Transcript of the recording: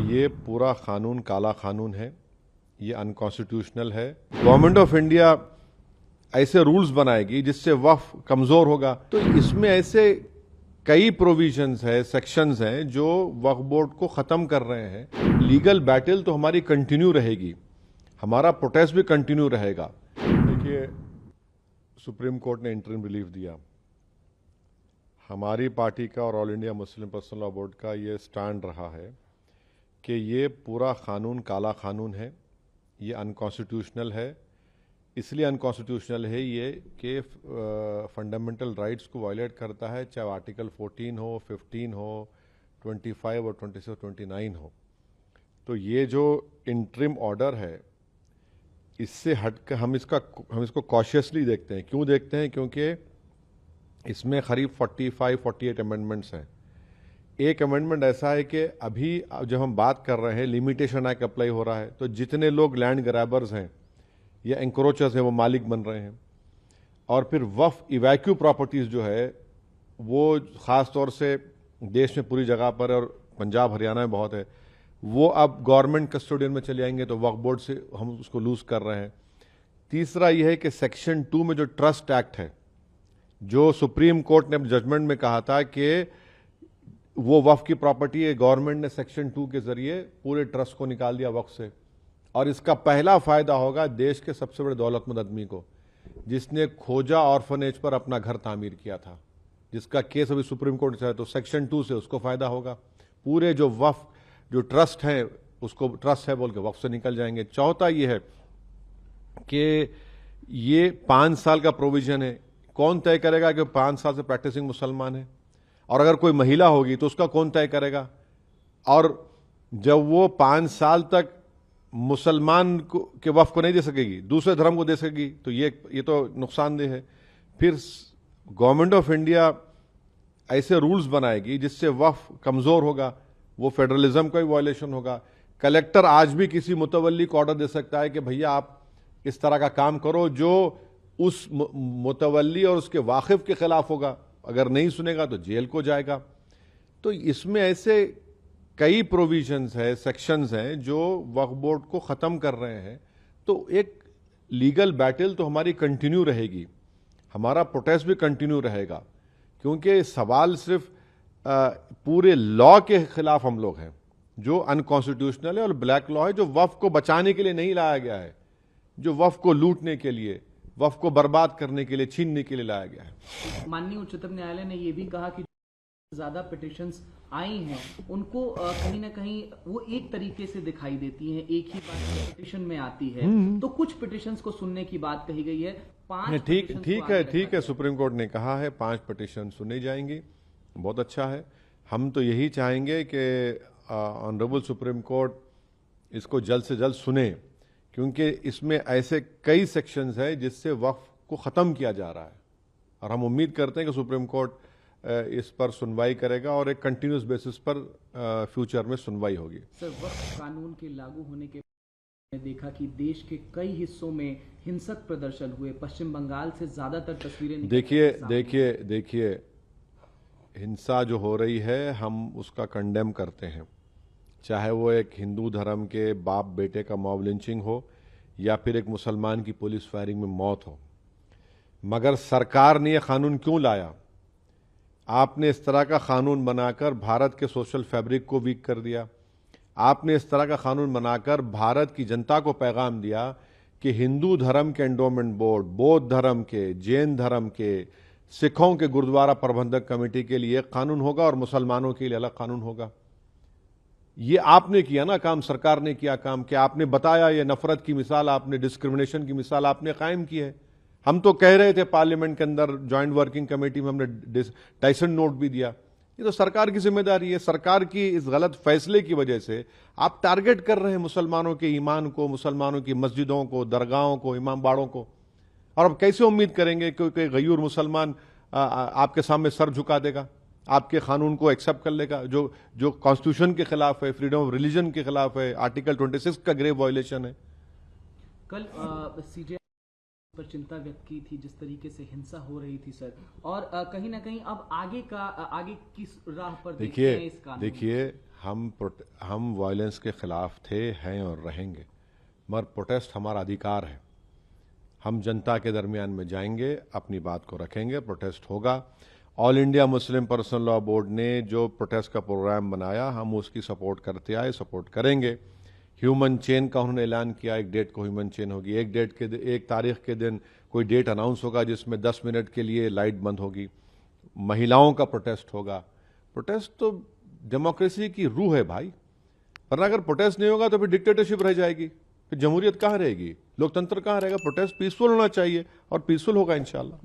ये पूरा कानून काला कानून है, ये अनकॉन्स्टिट्यूशनल है। गवर्नमेंट ऑफ इंडिया ऐसे रूल्स बनाएगी जिससे वक्फ कमजोर होगा। तो इसमें ऐसे कई प्रोविजंस है, सेक्शंस हैं जो वक्फ बोर्ड को खत्म कर रहे हैं। लीगल बैटल तो हमारी कंटिन्यू रहेगी, हमारा प्रोटेस्ट भी कंटिन्यू रहेगा। देखिए, सुप्रीम कोर्ट ने इंटरिम रिलीफ दिया। हमारी पार्टी का और all India Muslim personal law board का ये स्टैंड रहा है कि ये पूरा कानून काला कानून है, ये अनकॉन्स्टिट्यूशनल है। इसलिए अनकॉन्स्टिट्यूशनल है ये कि फंडामेंटल राइट्स को वायलेट करता है, चाहे आर्टिकल 14 हो, 15 हो, 25 और 26 और 29 हो। तो ये जो इंटरिम ऑर्डर है, इससे हटकर हम इसको कॉशियसली देखते हैं। क्यों देखते हैं? क्योंकि इसमें करीब 45-48 अमेंडमेंट्स हैं। एक अमेंडमेंट ऐसा है कि अभी जब हम बात कर रहे हैं, लिमिटेशन एक्ट अप्लाई हो रहा है, तो जितने लोग लैंड ग्रैबर्स हैं या एंक्रोचर्स हैं वो मालिक बन रहे हैं। और फिर वक्फ इवैक्यू प्रॉपर्टीज जो है वो ख़ास तौर से देश में पूरी जगह पर और पंजाब हरियाणा में बहुत है, वो अब गवर्नमेंट कस्टोडियन में चले आएंगे, तो वक्फ बोर्ड से हम उसको लूज कर रहे हैं। तीसरा यह है कि सेक्शन 2 में जो ट्रस्ट एक्ट है, जो सुप्रीम कोर्ट ने जजमेंट में कहा था कि वो वक्फ की प्रॉपर्टी है, गवर्नमेंट ने सेक्शन 2 के जरिए पूरे ट्रस्ट को निकाल दिया वक्फ से। और इसका पहला फायदा होगा देश के सबसे बड़े दौलतमंद आदमी को, जिसने खोजा ऑर्फनेज पर अपना घर तामीर किया था, जिसका केस अभी सुप्रीम कोर्ट से है। तो सेक्शन 2 से उसको फायदा होगा। पूरे जो वक्फ जो ट्रस्ट है, उसको ट्रस्ट है बोल के वक्फ से निकल जाएंगे। चौथा ये है कि ये 5 साल का प्रोविजन है। कौन तय करेगा कि 5 साल से प्रैक्टिसिंग मुसलमान है? और अगर कोई महिला होगी तो उसका कौन तय करेगा? और जब वो 5 साल तक मुसलमान के वक्फ को नहीं दे सकेगी, दूसरे धर्म को दे सकेगी, तो ये तो नुकसानदेह है। फिर गवर्नमेंट ऑफ इंडिया ऐसे रूल्स बनाएगी जिससे वक्फ कमजोर होगा, वो फेडरलिज्म का भी वायलेशन होगा। कलेक्टर आज भी किसी मुतवल्ली को ऑर्डर दे सकता है कि भैया आप इस तरह का काम करो, जो उस मुतवल्ली और उसके वाकिफ के खिलाफ होगा। अगर नहीं सुनेगा तो जेल को जाएगा। तो इसमें ऐसे कई प्रोविजंस है, सेक्शंस हैं जो वक्फ बोर्ड को खत्म कर रहे हैं। तो एक लीगल बैटल तो हमारी कंटिन्यू रहेगी, हमारा प्रोटेस्ट भी कंटिन्यू रहेगा। क्योंकि सवाल सिर्फ पूरे लॉ के खिलाफ हम लोग हैं, जो अनकॉन्स्टिट्यूशनल है और ब्लैक लॉ है, जो वक्फ को बचाने के लिए नहीं लाया गया है, जो वक्फ को लूटने के लिए, वक्फ को बर्बाद करने के लिए, छीनने के लिए लाया गया है। माननीय उच्चतम न्यायालय ने यह भी कहा कि ज्यादा पिटिशंस आई हैं उनको कहीं ना कहीं वो एक तरीके से दिखाई देती हैं, एक ही बात पिटिशन में आती है। तो कुछ पिटिशंस को सुनने की बात कही गई है। 5 ठीक है, सुप्रीम कोर्ट ने कहा है 5 पिटिशन सुनी जाएंगी, बहुत अच्छा है। हम तो यही चाहेंगे कि ऑनरेबल सुप्रीम कोर्ट इसको जल्द से जल्द सुने, क्योंकि इसमें ऐसे कई सेक्शंस हैं जिससे वक्फ को ख़त्म किया जा रहा है। और हम उम्मीद करते हैं कि सुप्रीम कोर्ट इस पर सुनवाई करेगा और एक कंटिन्यूस बेसिस पर फ्यूचर में सुनवाई होगी। सर, वक्फ कानून के लागू होने के बाद देखा कि देश के कई हिस्सों में हिंसक प्रदर्शन हुए। पश्चिम बंगाल से ज्यादातर तस्वीरें देखिए, हिंसा जो हो रही है हम उसका कंडेम करते हैं, चाहे वो एक हिंदू धर्म के बाप बेटे का मॉब लिंचिंग हो या फिर एक मुसलमान की पुलिस फायरिंग में मौत हो। मगर सरकार ने यह कानून क्यों लाया? आपने इस तरह का कानून बनाकर भारत के सोशल फैब्रिक को वीक कर दिया। आपने इस तरह का कानून बनाकर भारत की जनता को पैगाम दिया कि हिंदू धर्म के एंडोमेंट बोर्ड, बौद्ध धर्म के, जैन धर्म के, सिखों के गुरुद्वारा प्रबंधक कमेटी के लिए एक कानून होगा और मुसलमानों के लिए अलग कानून होगा। ये आपने किया ना काम, सरकार ने किया काम कि आपने बताया, ये नफरत की मिसाल, आपने डिस्क्रिमिनेशन की मिसाल आपने कायम की है। हम तो कह रहे थे पार्लियामेंट के अंदर ज्वाइंट वर्किंग कमेटी में, हमने टाइसन नोट भी दिया। ये तो सरकार की जिम्मेदारी है। सरकार की इस गलत फैसले की वजह से आप टारगेट कर रहे हैं मुसलमानों के ईमान को, मुसलमानों की मस्जिदों को, दरगाहों को, इमाम बाड़ों को। और अब कैसे उम्मीद करेंगे कि कोई गयूर मुसलमान आपके सामने सर झुका देगा, आपके कानून को एक्सेप्ट कर लेगा, जो कॉन्स्टिट्यूशन के खिलाफ है, फ्रीडम ऑफ रिलीजन के खिलाफ है, आर्टिकल 26 का ग्रेव वायलेशन है। कल सीजे पर चिंता व्यक्त की थी जिस तरीके से हिंसा हो रही थी सर, और कहीं ना कहीं अब आगे किस राह पर देखिए हम वायलेंस के ख़िलाफ़ थे, हैं और रहेंगे, मगर प्रोटेस्ट हमारा अधिकार है। हम जनता के दरमियान में जाएंगे, अपनी बात को रखेंगे, प्रोटेस्ट होगा। All India Muslim personal law board ने जो प्रोटेस्ट का प्रोग्राम बनाया, हम उसकी सपोर्ट करते आए, सपोर्ट करेंगे। ह्यूमन चेन का उन्होंने ऐलान किया, एक डेट को ह्यूमन चेन होगी, एक तारीख के दिन कोई डेट अनाउंस होगा जिसमें 10 मिनट के लिए लाइट बंद होगी। महिलाओं का प्रोटेस्ट होगा। प्रोटेस्ट तो डेमोक्रेसी की रूह है भाई, वरना अगर प्रोटेस्ट नहीं होगा तो फिर डिक्टेटरशिप रह जाएगी, फिर जमहूरियत कहाँ रहेगी, लोकतंत्र कहाँ रहेगा। प्रोटेस्ट पीसफुल होना चाहिए और पीसफुल होगा इंशाल्लाह।